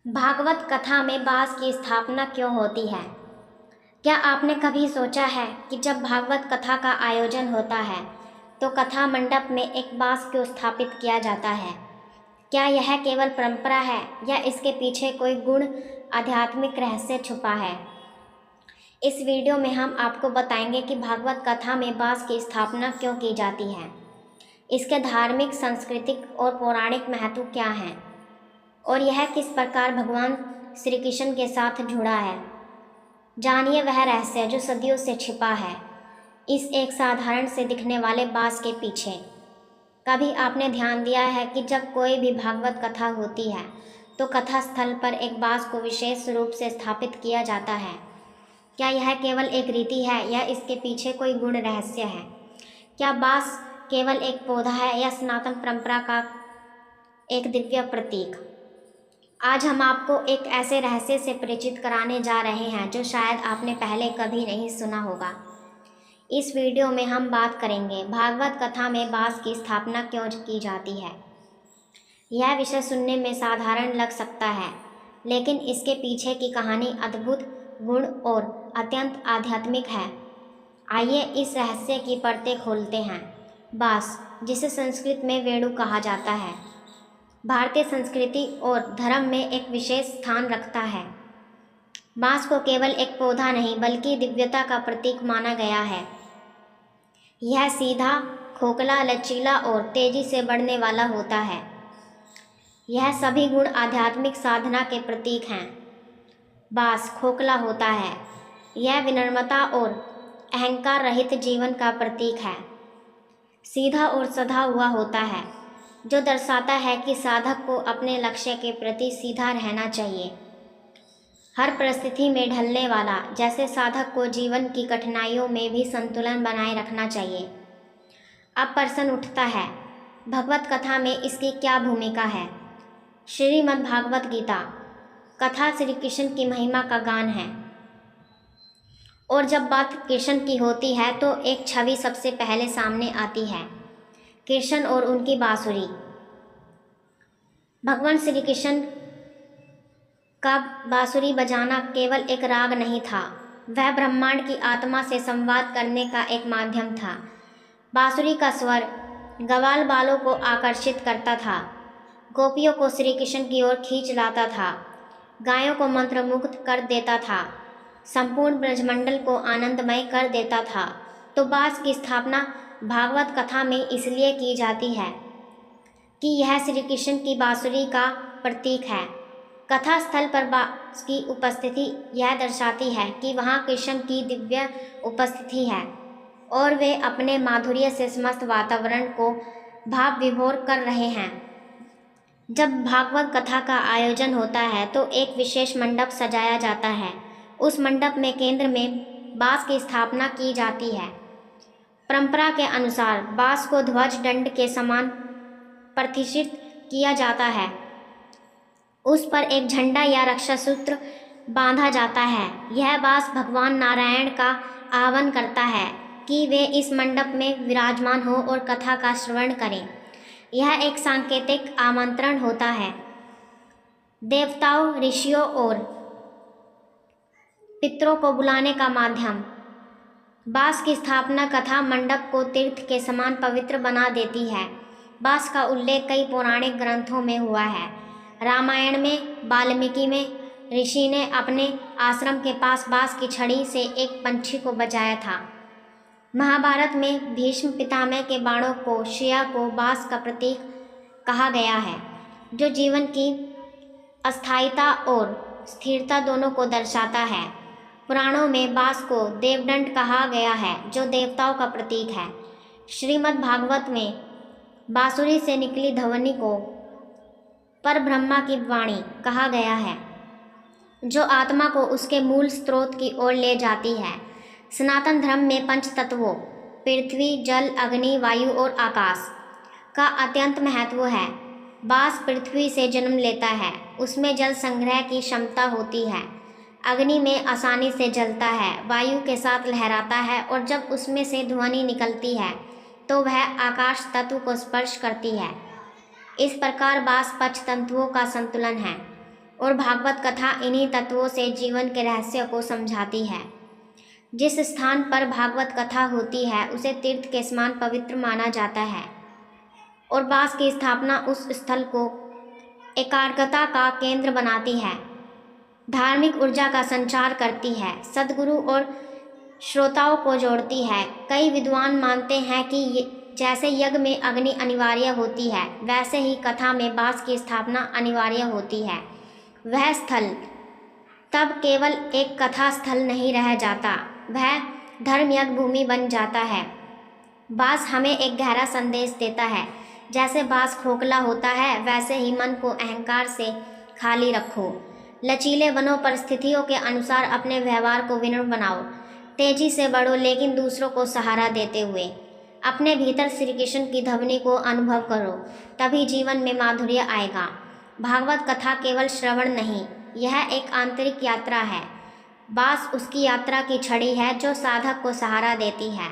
भागवत कथा में बाँस की स्थापना क्यों होती है? क्या आपने कभी सोचा है कि जब भागवत कथा का आयोजन होता है तो कथा मंडप में एक बाँस क्यों स्थापित किया जाता है? क्या यह केवल परंपरा है या इसके पीछे कोई गुण आध्यात्मिक रहस्य छुपा है? इस वीडियो में हम आपको बताएंगे कि भागवत कथा में बाँस की स्थापना क्यों की जाती है, इसके धार्मिक, सांस्कृतिक और पौराणिक महत्व क्या हैं और यह किस प्रकार भगवान श्री कृष्ण के साथ जुड़ा है। जानिए वह रहस्य जो सदियों से छिपा है इस एक साधारण से दिखने वाले बाँस के पीछे। कभी आपने ध्यान दिया है कि जब कोई भी भागवत कथा होती है तो कथा स्थल पर एक बाँस को विशेष रूप से स्थापित किया जाता है? क्या यह केवल एक रीति है या इसके पीछे कोई गुण रहस्य है? क्या बाँस केवल एक पौधा है या सनातन परंपरा का एक दिव्य प्रतीक? आज हम आपको एक ऐसे रहस्य से परिचित कराने जा रहे हैं जो शायद आपने पहले कभी नहीं सुना होगा। इस वीडियो में हम बात करेंगे भागवत कथा में बाँस की स्थापना क्यों की जाती है। यह विषय सुनने में साधारण लग सकता है, लेकिन इसके पीछे की कहानी अद्भुत, गुण और अत्यंत आध्यात्मिक है। आइए इस रहस्य की परतें खोलते हैं। बाँस, जिसे संस्कृत में वेणु कहा जाता है, भारतीय संस्कृति और धर्म में एक विशेष स्थान रखता है। बाँस को केवल एक पौधा नहीं बल्कि दिव्यता का प्रतीक माना गया है। यह सीधा, खोखला, लचीला और तेजी से बढ़ने वाला होता है। यह सभी गुण आध्यात्मिक साधना के प्रतीक हैं। बाँस खोखला होता है, यह विनम्रता और अहंकार रहित जीवन का प्रतीक है। सीधा और सधा हुआ होता है, जो दर्शाता है कि साधक को अपने लक्ष्य के प्रति सीधा रहना चाहिए। हर परिस्थिति में ढलने वाला, जैसे साधक को जीवन की कठिनाइयों में भी संतुलन बनाए रखना चाहिए। अब प्रश्न उठता है, भगवत कथा में इसकी क्या भूमिका है? श्रीमद् भागवत गीता कथा श्री कृष्ण की महिमा का गान है, और जब बात कृष्ण की होती है तो एक छवि सबसे पहले सामने आती है, कृष्ण और उनकी बांसुरी। भगवान श्री कृष्ण का बांसुरी बजाना केवल एक राग नहीं था, वह ब्रह्मांड की आत्मा से संवाद करने का एक माध्यम था। बांसुरी का स्वर ग्वाल बालों को आकर्षित करता था, गोपियों को श्री कृष्ण की ओर खींच लाता था, गायों को मंत्रमुग्ध कर देता था, संपूर्ण ब्रजमंडल को आनंदमय कर देता था। तो बाँस की स्थापना भागवत कथा में इसलिए की जाती है कि यह श्री कृष्ण की बांसुरी का प्रतीक है। कथा स्थल पर बाँस की उपस्थिति यह दर्शाती है कि वहाँ कृष्ण की दिव्य उपस्थिति है और वे अपने माधुर्य से समस्त वातावरण को भाव विभोर कर रहे हैं। जब भागवत कथा का आयोजन होता है तो एक विशेष मंडप सजाया जाता है। उस मंडप में केंद्र में बाँस की स्थापना की जाती है। परंपरा के अनुसार बाँस को ध्वज दंड के समान प्रतिष्ठित किया जाता है। उस पर एक झंडा या रक्षा सूत्र बांधा जाता है। यह बाँस भगवान नारायण का आह्वान करता है कि वे इस मंडप में विराजमान हो और कथा का श्रवण करें। यह एक सांकेतिक आमंत्रण होता है। देवताओं, ऋषियों और पितरों को बुलाने का माध्यम। बाँस की स्थापना कथा मंडप को तीर्थ के समान पवित्र बना देती है। बाँस का उल्लेख कई पौराणिक ग्रंथों में हुआ है। रामायण में वाल्मीकि में ऋषि ने अपने आश्रम के पास बाँस की छड़ी से एक पंछी को बचाया था। महाभारत में भीष्म पितामह के बाणों को, शिया को बाँस का प्रतीक कहा गया है, जो जीवन की अस्थायीता और स्थिरता दोनों को दर्शाता है। पुराणों में बाँस को देवदंड कहा गया है, जो देवताओं का प्रतीक है। श्रीमद् भागवत में बांसुरी से निकली ध्वनि को परब्रह्मा की वाणी कहा गया है, जो आत्मा को उसके मूल स्रोत की ओर ले जाती है। सनातन धर्म में पंच तत्वों पृथ्वी, जल, अग्नि, वायु और आकाश का अत्यंत महत्व है। बाँस पृथ्वी से जन्म लेता है, उसमें जल संग्रह की क्षमता होती है, अग्नि में आसानी से जलता है, वायु के साथ लहराता है और जब उसमें से ध्वनि निकलती है तो वह आकाश तत्व को स्पर्श करती है। इस प्रकार बाँस पंच तत्वों का संतुलन है। और भागवत कथा इन्हीं तत्वों से जीवन के रहस्य को समझाती है। जिस स्थान पर भागवत कथा होती है उसे तीर्थ के समान पवित्र माना जाता है और बास की स्थापना उस स्थल को एकाग्रता का केंद्र बनाती है, धार्मिक ऊर्जा का संचार करती है, सद्गुरु और श्रोताओं को जोड़ती है। कई विद्वान मानते हैं कि जैसे यज्ञ में अग्नि अनिवार्य होती है, वैसे ही कथा में बास की स्थापना अनिवार्य होती है। वह स्थल तब केवल एक कथा स्थल नहीं रह जाता, वह धर्म यज्ञ भूमि बन जाता है। बास हमें एक गहरा संदेश देता है, जैसे बास खोखला होता है वैसे ही मन को अहंकार से खाली रखो। लचीले बनो, परिस्थितियों के अनुसार अपने व्यवहार को विनम्र बनाओ, तेजी से बढ़ो लेकिन दूसरों को सहारा देते हुए। अपने भीतर श्री कृष्ण की ध्वनि को अनुभव करो, तभी जीवन में माधुर्य आएगा। भागवत कथा केवल श्रवण नहीं, यह एक आंतरिक यात्रा है। बास उसकी यात्रा की छड़ी है जो साधक को सहारा देती है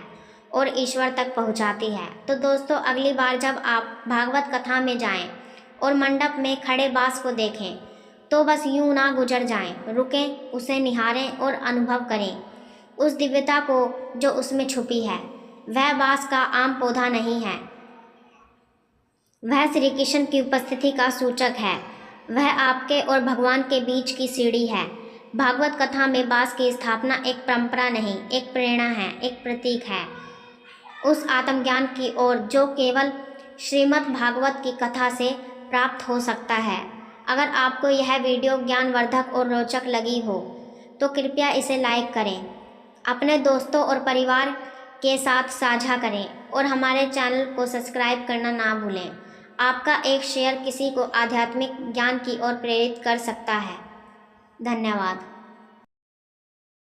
और ईश्वर तक पहुंचाती है। तो दोस्तों, अगली बार जब आप भागवत कथा में जाएं और मंडप में खड़े बास को देखें तो बस यूं ना गुजर जाएं, रुकें, उसे निहारें और अनुभव करें उस दिव्यता को जो उसमें छुपी है। वह बास का आम पौधा नहीं है, वह श्री कृष्ण की उपस्थिति का सूचक है। वह आपके और भगवान के बीच की सीढ़ी है। भागवत कथा में बास की स्थापना एक परंपरा नहीं, एक प्रेरणा है, एक प्रतीक है उस आत्मज्ञान की ओर जो केवल श्रीमद् भागवत की कथा से प्राप्त हो सकता है। अगर आपको यह वीडियो ज्ञानवर्धक और रोचक लगी हो तो कृपया इसे लाइक करें, अपने दोस्तों और परिवार के साथ साझा करें और हमारे चैनल को सब्सक्राइब करना ना भूलें। आपका एक शेयर किसी को आध्यात्मिक ज्ञान की ओर प्रेरित कर सकता है। धन्यवाद।